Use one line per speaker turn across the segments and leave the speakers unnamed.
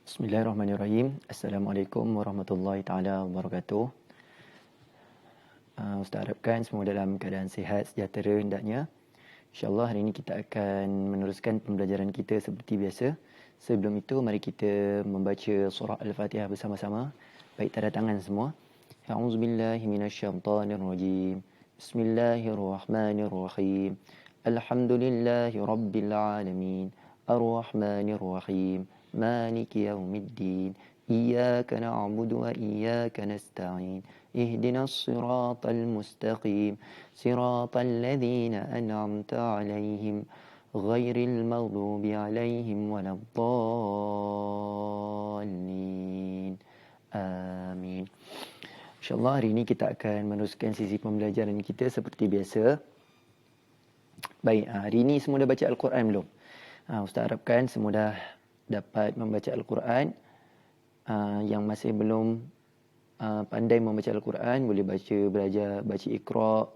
Bismillahirrahmanirrahim. Assalamualaikum warahmatullahi taala wabarakatuh. Ustaz harapkan semua dalam keadaan sihat sejahtera hendaknya. InsyaAllah hari ini kita akan meneruskan pembelajaran kita seperti biasa. Sebelum itu mari kita membaca surah Al-Fatihah bersama-sama. Baik tanda tangan semua. A'udzubillahi minasyaitonirrajim. Bismillahirrahmanirrahim. Alhamdulillahi rabbil alamin. Ar-Rahmanir-Rahim. مالك يوم الدين إياك نعبد وإياك نستعين اهدنا الصراط المستقيم صراط الذين أنعمت عليهم غير المغضوب عليهم ولا الضالين آمين. InsyaAllah hari ini kita akan meneruskan sesi pembelajaran kita seperti biasa. Baik, hari ini semua dah baca Al-Quran belum? Ustaz harapkan semua dah dapat membaca Al-Quran. Yang masih belum pandai membaca Al-Quran boleh belajar baca Iqra.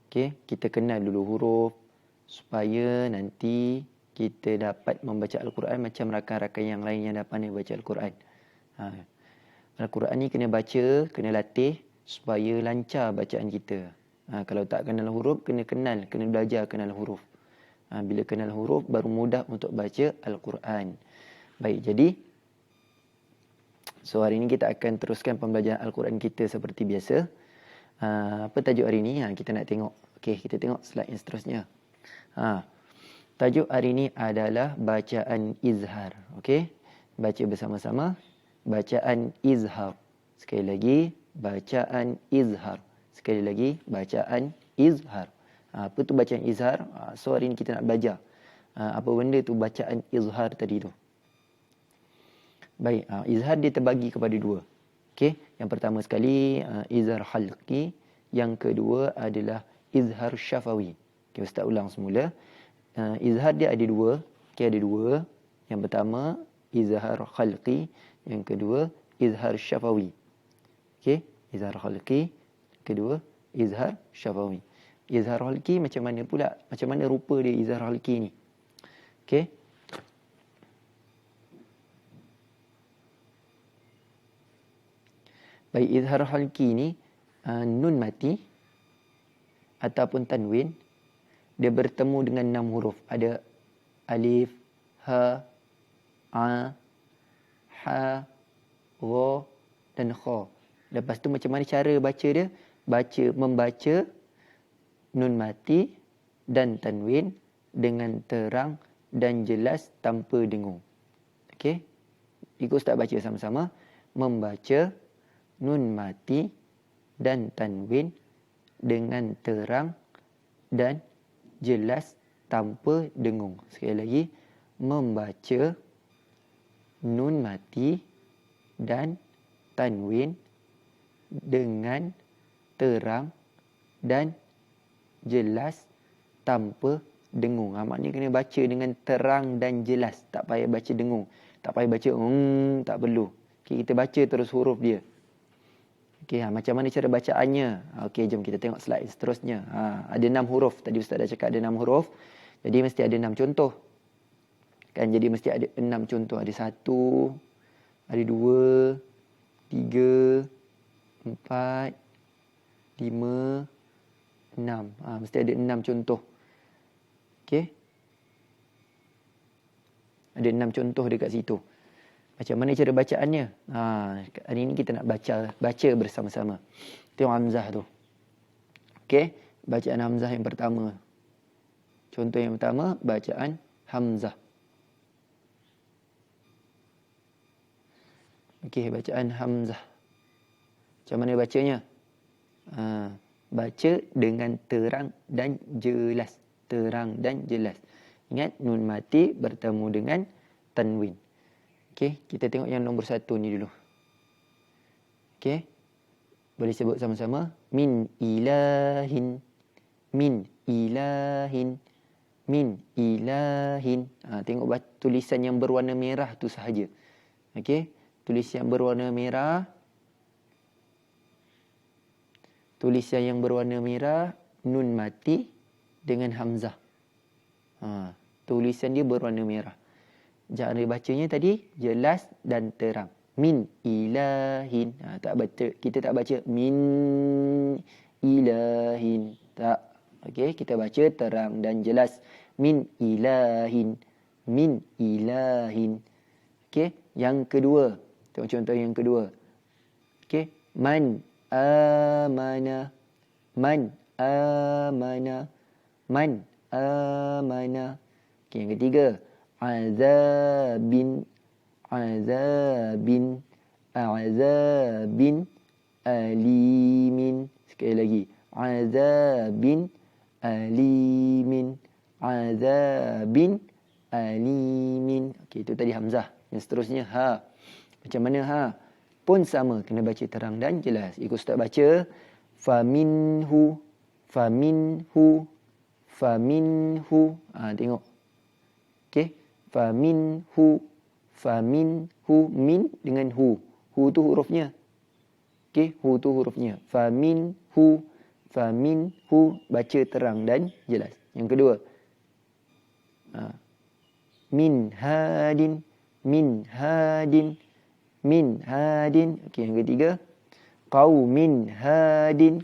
Okey, kita kenal dulu huruf supaya nanti kita dapat membaca Al-Quran macam rakan-rakan yang lain yang dah pandai baca Al-Quran. Al-Quran ni kena baca, kena latih supaya lancar bacaan kita. Kalau tak kenal huruf, kena belajar kenal huruf. Bila kenal huruf baru mudah untuk baca Al-Quran. Baik, jadi hari ini kita akan teruskan pembelajaran Al-Quran kita seperti biasa. Apa tajuk hari ini? Kita nak tengok. Okey, kita tengok slide yang seterusnya. Tajuk hari ini adalah bacaan izhar. Okey, baca bersama-sama. Bacaan izhar. Sekali lagi, bacaan izhar. Sekali lagi, bacaan izhar. Apa tu bacaan izhar? Hari ini kita nak belajar. Apa benda tu bacaan izhar tadi tu? Baik, izhar dia terbagi kepada dua. Okey, yang pertama sekali izhar halqi, yang kedua adalah izhar syafawi. Okey, ustaz ulang semula. Izhar dia ada dua. Okey, ada dua. Yang pertama izhar halqi, yang kedua izhar syafawi. Okey, izhar halqi, kedua izhar syafawi. Izhar halqi macam mana pula? Macam mana rupa dia izhar halqi ni? Okey. Baik, izhar halqi ni nun mati ataupun tanwin dia bertemu dengan 6 huruf. Ada alif, ha, a, ha, ra dan kha. Lepas tu macam mana cara baca dia? Membaca nun mati dan tanwin dengan terang dan jelas tanpa dengung. Okey? Ikut ustaz baca sama-sama. Membaca nun mati dan tanwin dengan terang dan jelas tanpa dengung. Sekali lagi, membaca nun mati dan tanwin dengan terang dan jelas tanpa dengung. Maknanya kena baca dengan terang dan jelas. Tak payah baca dengung. Tak payah baca tak perlu. Okay, kita baca terus huruf dia. Okey, macam mana cara bacaannya? Okey, jom kita tengok slide seterusnya. Ada 6 huruf. Tadi ustaz dah cakap ada 6 huruf. Jadi mesti ada 6 contoh. Kan, jadi mesti ada 6 contoh. Ada 1, ada 2, 3, 4, 5, 6. Mesti ada 6 contoh. Okey. Ada 6 contoh dekat situ. Macam mana cara bacaannya? Hari ini kita nak baca bersama-sama. Tengok hamzah tu. Okey, bacaan hamzah yang pertama. Contoh yang pertama, bacaan hamzah. Okey, bacaan hamzah. Macam mana bacanya? Baca dengan terang dan jelas. Terang dan jelas. Ingat, nun mati bertemu dengan tanwin. Okey, kita tengok yang nombor 1 ni dulu. Okey. Boleh sebut sama-sama. Min ilahin. Min ilahin. Min ilahin. Tengok tulisan yang berwarna merah tu sahaja. Okey. Tulisan yang berwarna merah. Tulisan yang berwarna merah. Nun mati dengan hamzah. Tulisan dia berwarna merah. Cara bacanya tadi jelas dan terang. Min ilahin. Kita tak baca min ilahin. Tak. Okey, kita baca terang dan jelas. Min ilahin. Min ilahin. Okey, yang kedua. Tengok contoh yang kedua. Okey, man amana. Man amana. Man amana. Okey, yang ketiga. Azabin. Azabin. Azabin. Alimin. Sekali lagi. Azabin. Alimin. Azabin. Alimin. Okey, itu tadi hamzah. Yang seterusnya ha. Macam mana ha? Pun sama, kena baca terang dan jelas. Ikut Ustaz baca. Faminhu. Faminhu. Faminhu. Tengok. Okey. Faminhu. Faminhu. Min dengan hu. Hu tu hurufnya. Okey. Hu tu hurufnya. Faminhu. Faminhu. Baca terang dan jelas. Yang kedua. Min hadin. Min hadin. Min hadin. Okey, yang ketiga. Qaumin hadin.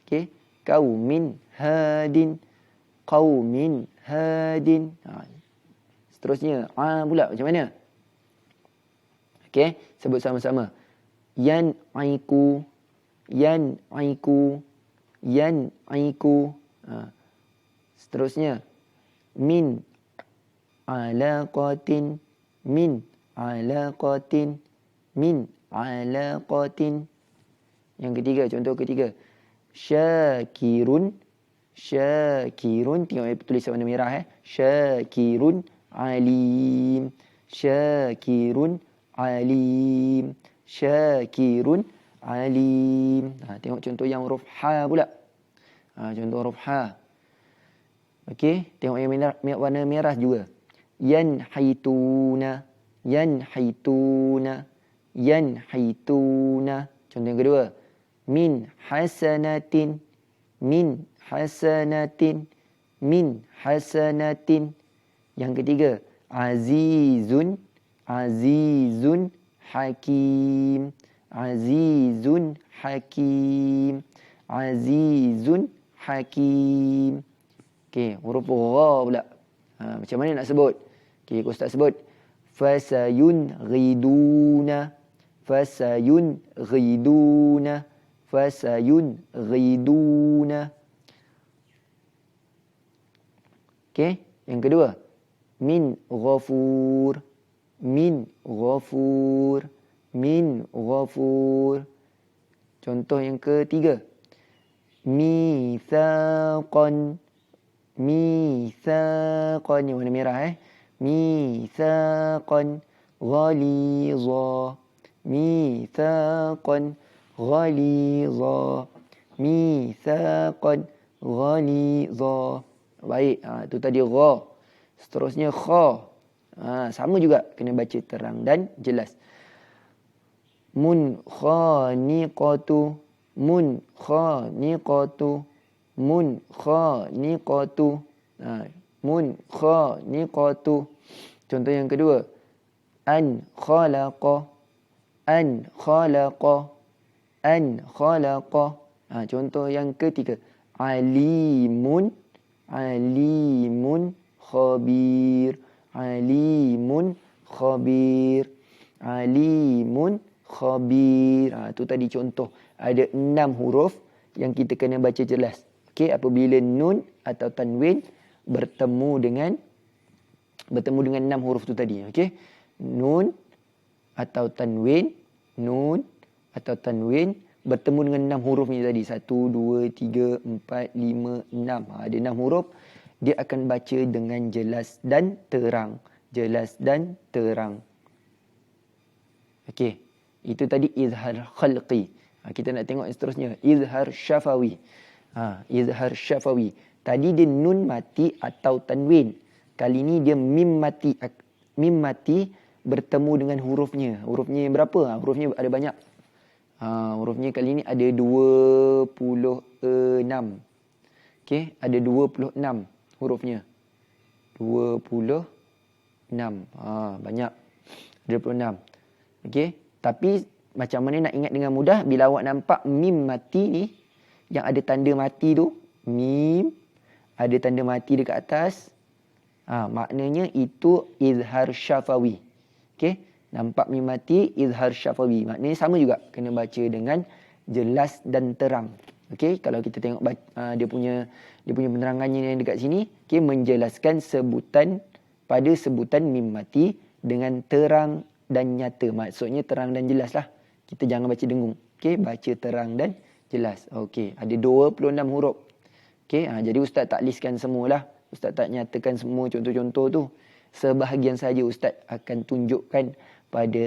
Okey. Qaumin hadin. Qaumin hadin. Seterusnya. Pula macam mana? Okey, sebut sama-sama. Yan aiku. Yan aiku. Yan aiku. Seterusnya. Min alaqatin. Min alaqatin. Min alaqatin. Yang ketiga, contoh ketiga. Syakirun. Syakirun. Tengok tulisan warna merah. Syakirun alim. Syakirun alim. Syakirun alim. Tengok contoh yang huruf ha pula. Contoh huruf ha. Okey, tengok yang warna merah juga. Yanhaituna. Yanhaituna. Yanhaituna. Contoh yang kedua. Min hasanatin. Min hasanatin. Min hasanatin. Yang ketiga. Azizun. Azizun hakim. Azizun hakim. Azizun hakim. Okey, huruf ra pula. Macam mana nak sebut? Okey, Ustaz sebut. Fasayun ghiduna. Fasayun ghiduna. Fasayun ghiduna. Okey, yang kedua. Min ghafur. Min ghafur. Min ghafur. Contoh yang ketiga. Mithaqan. Mithaqan. Yang warna merah Mithaqan ghaliza. Mithaqan ghaliza. Mithaqan ghaliza. Baik, itu tadi ra. Seterusnya kha. Sama juga, kena baca terang dan jelas. Munkhaniqatu. Munkhaniqatu. Munkhaniqatu. Munkhaniqatu. Contoh yang kedua. An khalaqa. An khalaqa. An khalaqa. Contoh yang ketiga. Alimun. Alimun khabir. Alimun khabir. Alimun khabir. Itu tadi contoh. Ada 6 huruf yang kita kena baca jelas. Okey, apabila nun atau tanwin bertemu dengan 6 huruf tu tadi. Okey. Nun atau tanwin, nun atau tanwin bertemu dengan 6 huruf ni tadi. 1 2 3 4 5 6. Ada 6 huruf, dia akan baca dengan jelas dan terang. Jelas dan terang. Okey. Itu tadi izhar khalqi. Kita nak tengok yang seterusnya. Izhar syafawi. Izhar syafawi. Tadi dia nun mati atau tanwin. Kali ni dia mim mati. Mim mati bertemu dengan hurufnya. Hurufnya berapa? Hurufnya ada banyak. Hurufnya kali ni ada 26. Okey, ada 26 hurufnya. 26 Banyak. 26. Okey. Tapi macam mana nak ingat dengan mudah? Bila awak nampak mim mati ni, yang ada tanda mati tu, mim, ada tanda mati dekat atas. Maknanya itu izhar syafawi. Okey. Nampak mim mati, izhar syafawi. Maknanya sama juga. Kena baca dengan jelas dan terang. Okey. Kalau kita tengok dia punya penerangannya yang dekat sini. Okey. Menjelaskan sebutan pada sebutan mim mati dengan terang dan nyata. Maksudnya terang dan jelas lah. Kita jangan baca dengung. Okey. Baca terang dan jelas. Okey. Ada 26 huruf. Okey. Jadi Ustaz tak listkan semualah. Ustaz tak nyatakan semua contoh-contoh tu. Sebahagian saja Ustaz akan tunjukkan pada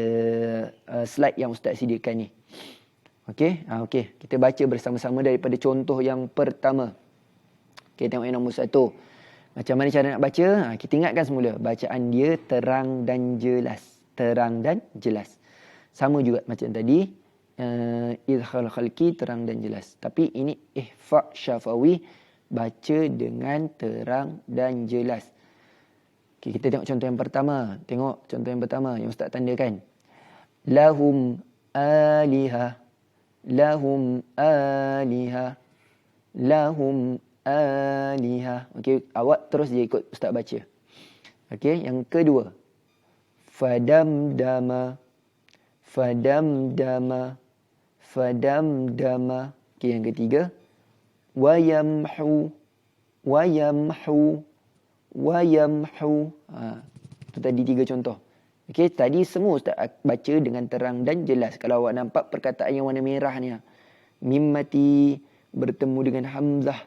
slide yang Ustaz sediakan ni. Okey. Okey. Kita baca bersama-sama daripada contoh yang pertama. Okey, tengok yang nombor 1. Macam mana cara nak baca? Kita ingatkan semula. Bacaan dia terang dan jelas. Terang dan jelas. Sama juga macam tadi. Izhar khalqi, terang dan jelas. Tapi ini ihfa' syafawi, baca dengan terang dan jelas. Okay, kita tengok contoh yang pertama. Tengok contoh yang pertama yang Ustaz tandakan. Lahum aliha. Lahum aliha. Lahum aliha. Okey, awak terus je ikut Ustaz baca. Okey, yang kedua. Fadamdama. Fadamdama. Fadamdama. Okey, yang ketiga. Wayamhu. Wayamhu. Wayamhu. Itu tadi 3 contoh. Okey, tadi semua Ustaz baca dengan terang dan jelas. Kalau awak nampak perkataan yang warna merah ni. Mim mati bertemu dengan hamzah.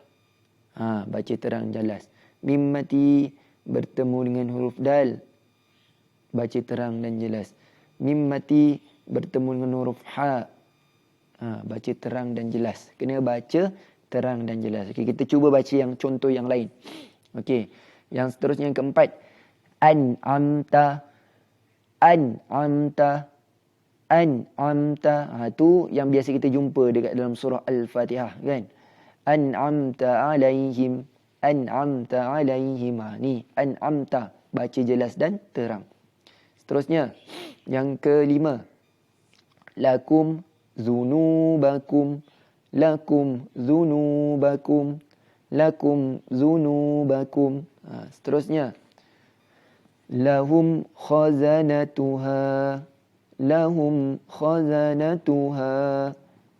Baca terang jelas. Mim mati bertemu dengan huruf dal. Baca terang dan jelas. Mim mati bertemu dengan huruf ha. Baca terang dan jelas. Kena baca terang dan jelas. Okey, kita cuba baca yang contoh yang lain. Okey, yang seterusnya yang keempat. An'amta. An'amta. An'amta. Itu yang biasa kita jumpa dekat dalam surah Al-Fatihah, kan? An'amta alaihim. An'amta alaihim. Ni an'amta. Baca jelas dan terang. Seterusnya, yang kelima. Lakum zunubakum. Lakum zunubakum. Lakum zunubakum. Seterusnya. Lahum khazanatuha. Lahum khazanatuha.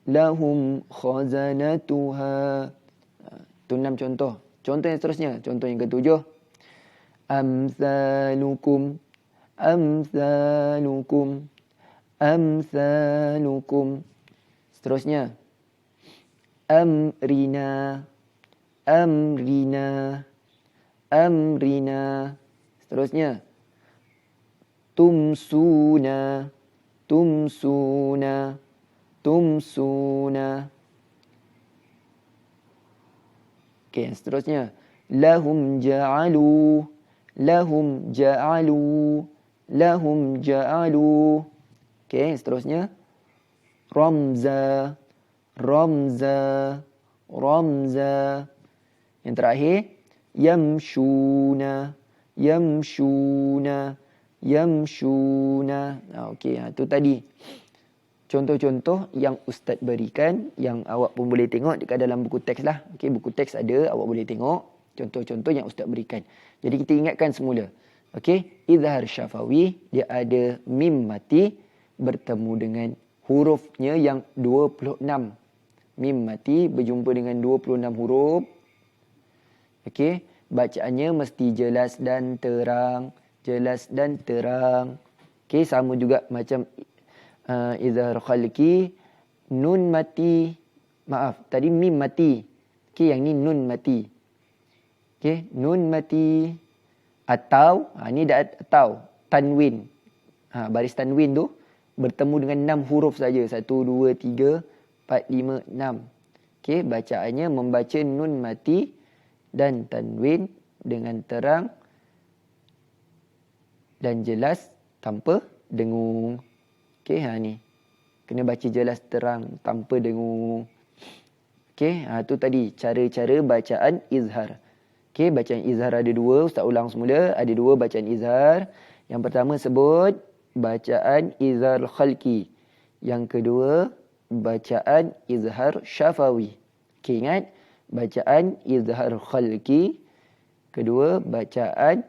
Lahum khazanatuha. Itu 6 contoh. Contoh yang seterusnya. Contoh yang ketujuh. Amsalukum. Amsalukum. Amsalukum. Seterusnya. Amrina. Amrina. Amrina. Seterusnya. Tumsuna. Tumsuna. Tumsuna. Okey, yang seterusnya. Lahum ja'alu. Lahum ja'alu. Lahum ja'alu. Okey, seterusnya. Ramza. Ramza. Ramza. Yang terakhir. Yamshuna. Yamshuna. Yamshuna. Okey, itu tadi contoh-contoh yang Ustaz berikan, yang awak pun boleh tengok dekat dalam buku teks lah. Okey, buku teks ada, awak boleh tengok contoh-contoh yang Ustaz berikan. Jadi kita ingatkan semula. Okey, izhar syafawi, dia ada mim mati bertemu dengan hurufnya yang 26. Mim mati berjumpa dengan 26 huruf. Okey, bacaannya mesti jelas dan terang. Jelas dan terang. Okey, sama juga macam izhar khalqi, nun mati. Maaf, tadi mim mati. Okey, yang ni nun mati. Okey, nun mati. Atau, ni dah atau. Tanwin. Baris tanwin tu bertemu dengan 6 huruf saja. 1, 2, 3, 4, 5, 6. Okey, bacaannya membaca nun mati dan tanwin dengan terang dan jelas tanpa dengung. Okey, ni. Kena baca jelas terang tanpa dengung. Okey, tu tadi cara-cara bacaan izhar. Okey, bacaan izhar ada 2. Ustaz ulang semula. Ada 2 bacaan izhar. Yang pertama sebut bacaan izhar khalqi. Yang kedua bacaan izhar syafawi. Okey, ingat bacaan izhar khalqi, kedua bacaan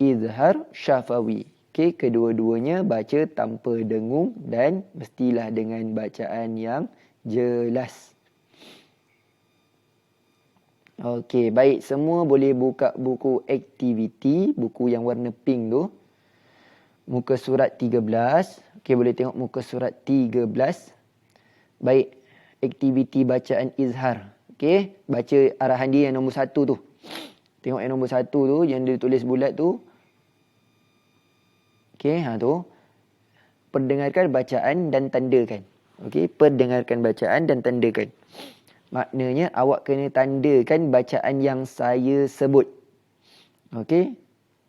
izhar syafawi. Okey, kedua-duanya baca tanpa dengung dan mestilah dengan bacaan yang jelas. Okey, baik. Semua boleh buka buku aktiviti, buku yang warna pink tu. Muka surat 13. Okey, boleh tengok muka surat 13. Baik, aktiviti bacaan izhar. Okey, baca arahan dia yang nombor 1 tu. Tengok yang nombor 1 tu, yang dia tulis bulat tu. Okey, tu. Perdengarkan bacaan dan tandakan. Okey, perdengarkan bacaan dan tandakan. Maknanya awak kena tandakan bacaan yang saya sebut. Okey.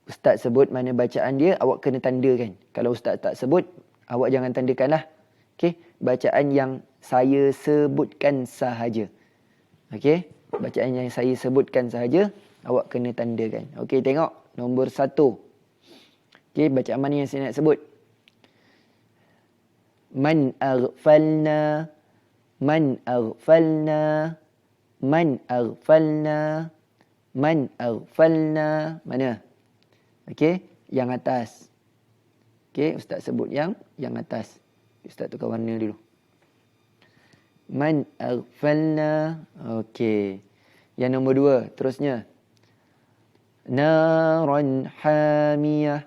Ustaz sebut mana bacaan dia, awak kena tandakan. Kalau ustaz tak sebut, awak jangan tandakanlah. Okey. Bacaan yang saya sebutkan sahaja. Okey. Bacaan yang saya sebutkan sahaja, awak kena tandakan. Okey, tengok nombor 1. Okey, bacaan mana yang saya nak sebut? Man aghfalna, man aghfalna, man aghfalna, man aghfalna. Mana? Okey, yang atas. Okey, ustaz sebut yang atas. Ustaz tukar warna dulu. Man aghfalna. Okey. Yang nombor 2, terusnya. Naran hamiyah,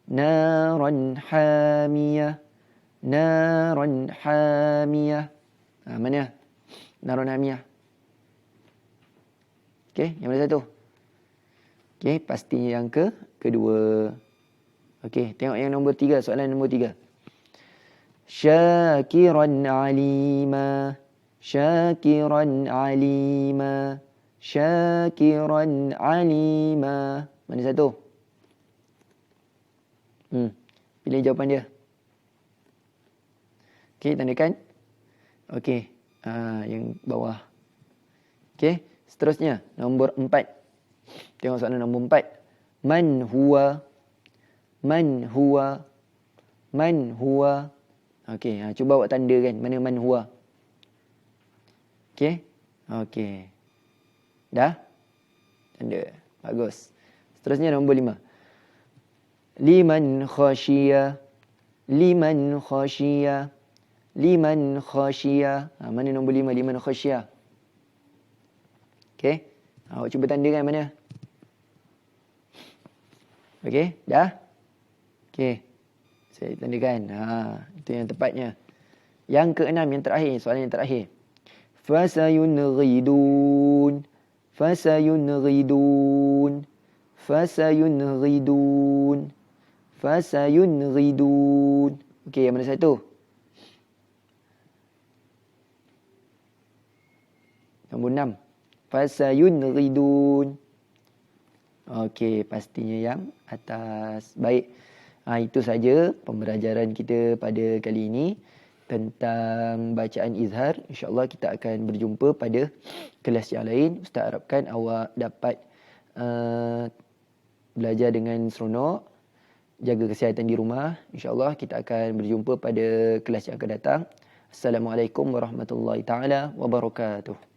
naran hamiyah, naran hamiyah. Mana? Naran hamiyah. Okey, yang mana satu? Okey, pastinya yang kedua. Okey, tengok yang nombor 3, soalan nombor 3. Syakiran alima, syakiran alima, syakiran alima. Mana satu? Pilih jawapan dia. Okey, tandakan. Okey, yang bawah. Okey, seterusnya nombor 4. Tengok soalan nombor 4. Man huwa, man huwa, man huwa. Okey, cuba awak tandakan mana man huwa. Okey. Okey. Dah? Tanda. Bagus. Seterusnya nombor 5. Liman khashiya, liman khashiya, liman khashiya. Mana nombor 5, liman khashiya? Okey. Awak cuba tandakan mana? Okey, dah? Okey. Saya tandakan. Itu yang tepatnya. Yang ke-6, yang terakhir, soalan yang terakhir. Fasayunghidun, fasayunghidun, fasayunghidun, fasayunghidun. Okey, yang mana satu? Nombor 6. Fasayunghidun. Okey, pastinya yang atas. Baik. Itu saja pembelajaran kita pada kali ini tentang bacaan izhar. InsyaAllah kita akan berjumpa pada kelas yang lain. Ustaz harapkan awak dapat belajar dengan seronok. Jaga kesihatan di rumah. InsyaAllah kita akan berjumpa pada kelas yang akan datang. Assalamualaikum warahmatullahi taala wabarakatuh.